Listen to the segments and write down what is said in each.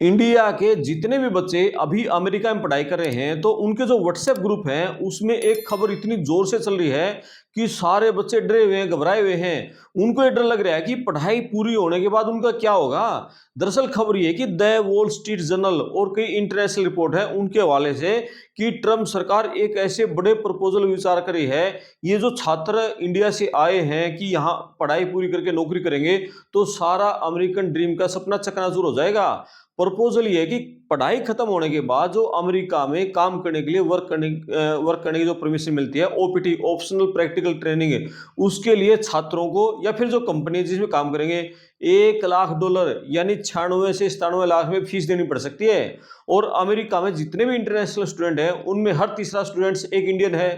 India के जितने भी बच्चे अभी अमेरिका में पढ़ाई कर रहे हैं तो उनके जो व्हाट्सएप ग्रुप हैं उसमें एक खबर इतनी जोर से चल रही है कि सारे बच्चे डरे हुए हैं, घबराए हुए हैं। उनको ये डर लग रहा है कि पढ़ाई पूरी होने के बाद उनका क्या होगा। दरअसल खबर ये है कि द वॉल स्ट्रीट जर्नल और कई इंटरनेशनल रिपोर्ट है उनके हवाले से कि ट्रम्प सरकार एक ऐसे बड़े प्रपोजल विचार कर रही है। ये जो छात्र इंडिया से आए हैं कि यहाँ पढ़ाई पूरी करके नौकरी करेंगे तो सारा अमेरिकन ड्रीम का सपना चकनाचूर हो जाएगा। प्रपोजल ये है कि पढ़ाई खत्म होने के बाद जो अमेरिका में काम करने के लिए वर्क करने की जो परमिशन मिलती है, ओपीटी ऑप्शनल प्रैक्टिकल ट्रेनिंग है, उसके लिए छात्रों को या फिर जो कंपनी जिसमें काम करेंगे $1 लाख यानी 96 से 97 लाख में फीस देनी पड़ सकती है। और अमेरिका में जितने भी इंटरनेशनल स्टूडेंट हैं उनमें हर तीसरा स्टूडेंट एक इंडियन है।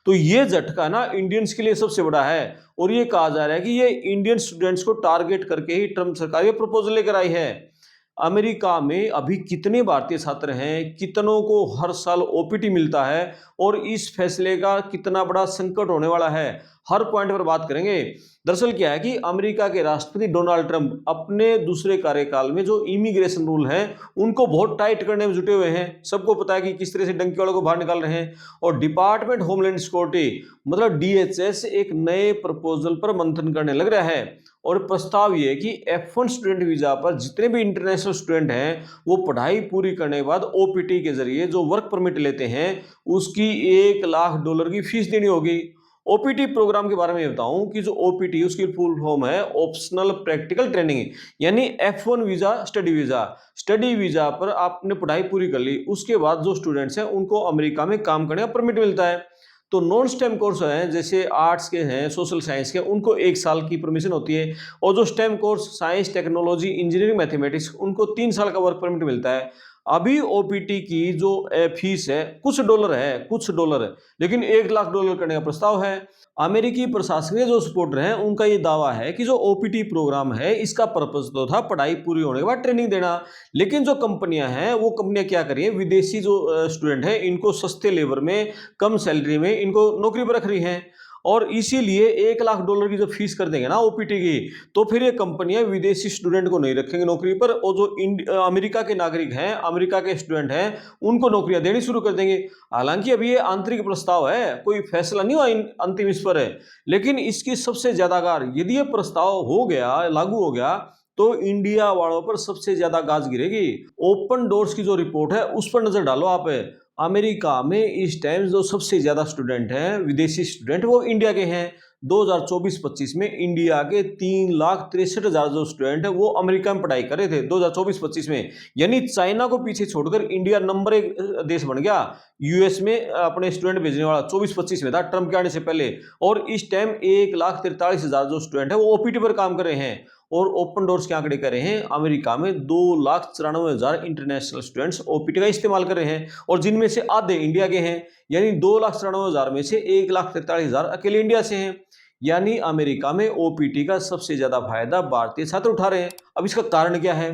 तो ये झटका ना इंडियंस के लिए सबसे बड़ा है। और ये कहा जा रहा है कि ये इंडियन स्टूडेंट्स को टारगेट करके ही ट्रम्प सरकार ये प्रपोजल लेकर आई है। अमेरिका में अभी कितने भारतीय छात्र हैं, कितनों को हर साल ओपीटी मिलता है और इस फैसले का कितना बड़ा संकट होने वाला है, हर पॉइंट पर बात करेंगे। दरअसल क्या है कि अमेरिका के राष्ट्रपति डोनाल्ड ट्रंप अपने दूसरे कार्यकाल में जो इमिग्रेशन रूल हैं उनको बहुत टाइट करने में जुटे हुए हैं। सबको पता है कि किस तरह से डंकी वालों को बाहर निकाल रहे हैं। और डिपार्टमेंट होमलैंड सिक्योरिटी मतलब डीएचएस एक नए प्रपोजल पर मंथन करने लग रहा है। और प्रस्ताव ये है कि F1 स्टूडेंट वीजा पर जितने भी इंटरनेशनल स्टूडेंट हैं वो पढ़ाई पूरी करने के बाद ओपीटी के जरिए जो वर्क परमिट लेते हैं उसकी $1 लाख की फीस देनी होगी। ओपीटी प्रोग्राम के बारे में बताऊं कि जो ओपीटी उसकी फुल फॉर्म है ऑप्शनल प्रैक्टिकल ट्रेनिंग, यानी F1 वीजा स्टडी वीजा पर आपने पढ़ाई पूरी कर ली, उसके बाद जो स्टूडेंट्स हैं उनको अमेरिका में काम करने का परमिट मिलता है। तो नॉन स्टेम कोर्स हैं जैसे आर्ट्स के हैं, सोशल साइंस के, उनको 1 साल की परमिशन होती है। और जो stem course science, technology, engineering, mathematics, उनको 3 साल का वर्क परमिट मिलता है। अभी ओपीटी की जो फीस है कुछ डॉलर है, लेकिन $1 लाख करने का प्रस्ताव है। अमेरिकी प्रशासन के जो सपोर्टर हैं उनका ये दावा है कि जो ओपीटी प्रोग्राम है इसका पर्पस तो था पढ़ाई पूरी होने के बाद ट्रेनिंग देना, लेकिन जो कंपनियां हैं वो कंपनियां क्या कर रही हैं, विदेशी जो स्टूडेंट हैं इनको सस्ते लेबर में कम सैलरी में इनको नौकरी पर रख रही हैं। और इसीलिए $1 लाख की जो फीस कर देंगे ना ओपीटी की, तो फिर ये कंपनियां विदेशी स्टूडेंट को नहीं रखेंगे नौकरी पर और जो अमेरिका के नागरिक हैं, अमेरिका के स्टूडेंट हैं, उनको नौकरियां देनी शुरू कर देंगे। हालांकि अभी ये आंतरिक प्रस्ताव है, कोई फैसला नहीं हुआ अंतिम इस पर है। लेकिन इसकी सबसे ज्यादा अगर यदि ये प्रस्ताव हो गया, लागू हो गया, तो इंडिया वालों पर सबसे ज्यादा गाज गिरेगी। ओपन डोर्स की जो रिपोर्ट है उस पर नजर डालो आप। अमेरिका में इस टाइम जो सबसे ज्यादा स्टूडेंट हैं विदेशी स्टूडेंट वो इंडिया के हैं। 2024-25 में इंडिया के 3,63,000 जो स्टूडेंट है वो अमेरिका में पढ़ाई कर रहे थे 2024-25 में। यानी चाइना को पीछे छोड़कर इंडिया नंबर 1 देश बन गया यूएस में अपने स्टूडेंट भेजने वाला। 24-25 में था ट्रम्प के आने से पहले। और इस टाइम 1,43,000 जो स्टूडेंट है वो ओपीटी पर काम कर रहे हैं। और ओपन डोर्स के आंकड़े कर रहे हैं अमेरिका में 2,94,000 इंटरनेशनल स्टूडेंट्स ओपीटी का इस्तेमाल कर रहे हैं और जिनमें से आधे इंडिया के हैं। यानी 2,94,000 में से 1,43,000 अकेले इंडिया से हैं। यानी अमेरिका में ओपीटी का सबसे ज्यादा फायदा भारतीय छात्र उठा रहे हैं। अब इसका कारण क्या है?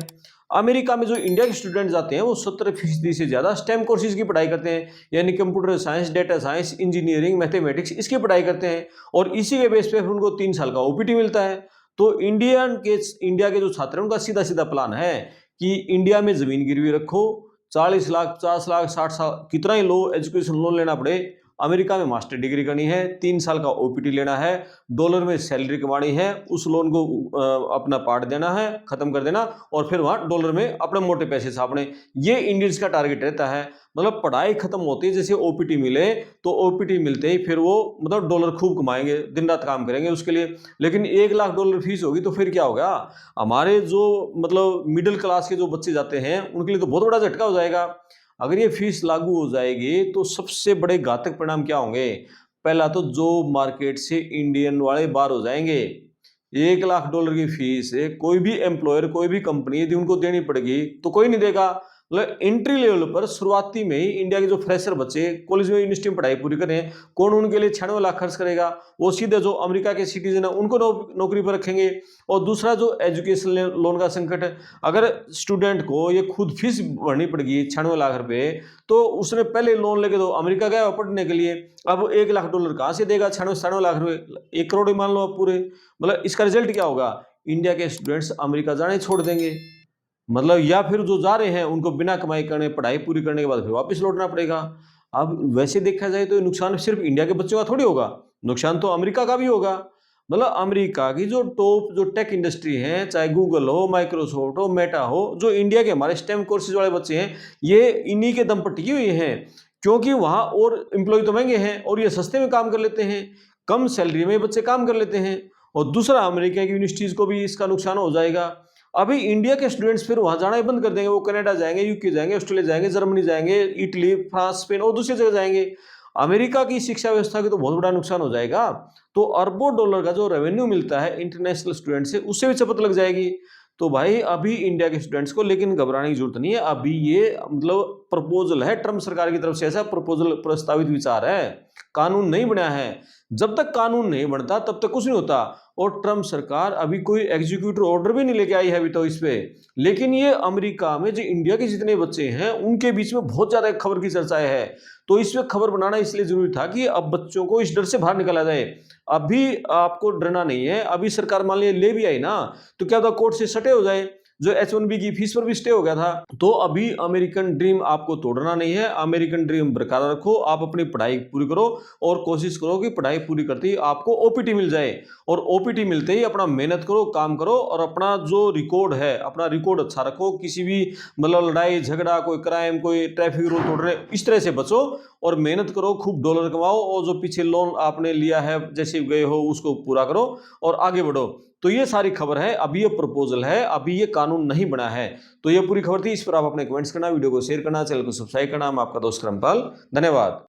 अमेरिका में जो इंडिया के स्टूडेंट जाते हैं वो 70% से ज्यादा स्टेम कोर्सेज की पढ़ाई करते हैं, यानी computer science, data science, engineering, mathematics, इसकी पढ़ाई करते हैं। और इसी के बेस पे उनको 3 साल का ओपीटी मिलता है। तो इंडिया के जो छात्र हैं उनका सीधा सीधा प्लान है कि इंडिया में जमीन गिरवी रखो, 40 लाख, 50 लाख, 60 साल, कितना ही लो एजुकेशन लोन लेना पड़े, अमेरिका में मास्टर डिग्री करनी है, 3 साल का ओपीटी लेना है, डॉलर में सैलरी कमानी है, उस लोन को अपना पार्ट देना है, खत्म कर देना, और फिर वहां डॉलर में अपने मोटे पैसे छापने। ये इंडियंस का टारगेट रहता है। मतलब पढ़ाई खत्म होती है जैसे ओपीटी मिले तो ओपीटी मिलते ही फिर वो मतलब डॉलर खूब कमाएंगे, दिन रात काम करेंगे उसके लिए। लेकिन $1 लाख फीस होगी तो फिर क्या होगा? हमारे जो मतलब मिडिल क्लास के जो बच्चे जाते हैं उनके लिए तो बहुत बड़ा झटका हो जाएगा। अगर ये फीस लागू हो जाएगी तो सबसे बड़े घातक परिणाम क्या होंगे? पहला तो जॉब मार्केट से इंडियन वाले बाहर हो जाएंगे। $1 लाख की फीस है, कोई भी एम्प्लॉयर, कोई भी कंपनी यदि उनको देनी पड़ेगी तो कोई नहीं देगा। मतलब एंट्री लेवल पर शुरुआती में ही इंडिया के जो फ्रेशर बच्चे कॉलेज में, यूनिवर्सिटी में पढ़ाई पूरी कर रहे हैं, कौन उनके लिए 96 लाख खर्च करेगा? वो सीधे जो अमेरिका के सिटीजन है उनको नौकरी पर रखेंगे। और दूसरा जो एजुकेशन लोन का संकट है, अगर स्टूडेंट को ये खुद फीस भरनी पड़ेगी 96 लाख रुपए, तो उसने पहले लोन लेके तो अमेरिका गया पढ़ने के लिए, अब $1 लाख कहाँ से देगा? 96 लाख रुपए, 1 करोड़ ही मान लो आप पूरे। मतलब इसका रिजल्ट क्या होगा? इंडिया के स्टूडेंट्स अमेरिका जाने छोड़ देंगे। मतलब या फिर जो जा रहे हैं उनको बिना कमाई करने पढ़ाई पूरी करने के बाद फिर वापस लौटना पड़ेगा। अब वैसे देखा जाए तो ये नुकसान सिर्फ इंडिया के बच्चों का थोड़ी होगा, नुकसान तो अमेरिका का भी होगा। मतलब अमेरिका की जो टॉप जो टेक इंडस्ट्री है, चाहे गूगल हो, माइक्रोसॉफ्ट हो, मेटा हो, जो इंडिया के हमारे स्टेम कोर्सेज वाले बच्चे हैं, ये इन्हीं के दम पर टिकी हुई हैं। क्योंकि वहां और एम्प्लॉय तो महंगे हैं और ये सस्ते में काम कर लेते हैं, कम सैलरी में बच्चे काम कर लेते हैं। और दूसरा, अमेरिका की यूनिवर्सिटीज को भी इसका नुकसान हो जाएगा। अभी इंडिया के स्टूडेंट्स फिर वहां जाना ही बंद कर देंगे, वो कनाडा जाएंगे, यूके जाएंगे, ऑस्ट्रेलिया जाएंगे, जर्मनी जाएंगे, इटली, फ्रांस, स्पेन और दूसरी जगह जाएंगे। अमेरिका की शिक्षा व्यवस्था की तो बहुत बड़ा नुकसान हो जाएगा। तो अरबों डॉलर का जो रेवेन्यू मिलता है इंटरनेशनल स्टूडेंट से, उससे भी चपत लग जाएगी। तो भाई अभी इंडिया के स्टूडेंट्स को लेकिन घबराने की जरूरत नहीं है। अभी ये मतलब प्रपोजल है, ट्रम्प सरकार की तरफ से ऐसा प्रपोजल, प्रस्तावित विचार है, कानून नहीं बना है। जब तक कानून नहीं बनता तब तक कुछ नहीं होता। और ट्रम्प सरकार अभी कोई एग्जीक्यूटिव ऑर्डर भी नहीं लेके आई है अभी तो इस पे। लेकिन ये अमेरिका में जो इंडिया के जितने बच्चे हैं उनके बीच में बहुत ज्यादा खबर की चर्चा है। तो इस पे खबर बनाना इसलिए जरूरी था कि अब बच्चों को इस डर से बाहर निकाला जाए। अभी आपको डरना नहीं है। अभी सरकार मान लिया ले भी आई ना, तो क्या होता, कोर्ट से सटे हो जाए, जो H1B की फीस पर भी स्टे हो गया था। तो अभी अमेरिकन ड्रीम आपको तोड़ना नहीं है, अमेरिकन ड्रीम बरकरार रखो। आप अपनी पढ़ाई पूरी करो और कोशिश करो कि पढ़ाई पूरी करते ही आपको OPT मिल जाए। और OPT मिलते ही अपना मेहनत करो, काम करो और अपना जो रिकॉर्ड है, अपना रिकॉर्ड अच्छा रखो। किसी भी मतलब लड़ाई झगड़ा, कोई क्राइम, कोई ट्रैफिक रूल तोड़ रहे, इस तरह से बचो और मेहनत करो, खूब डॉलर कमाओ और जो पीछे लोन आपने लिया है जैसे गए हो उसको पूरा करो और आगे बढ़ो। तो ये सारी खबर है, अभी ये प्रपोजल है, अभी ये कानून नहीं बना है। तो ये पूरी खबर थी, इस पर आप अपने कमेंट्स करना, वीडियो को शेयर करना, चैनल को सब्सक्राइब करना। मैं आपका दोस्त करमपाल, धन्यवाद।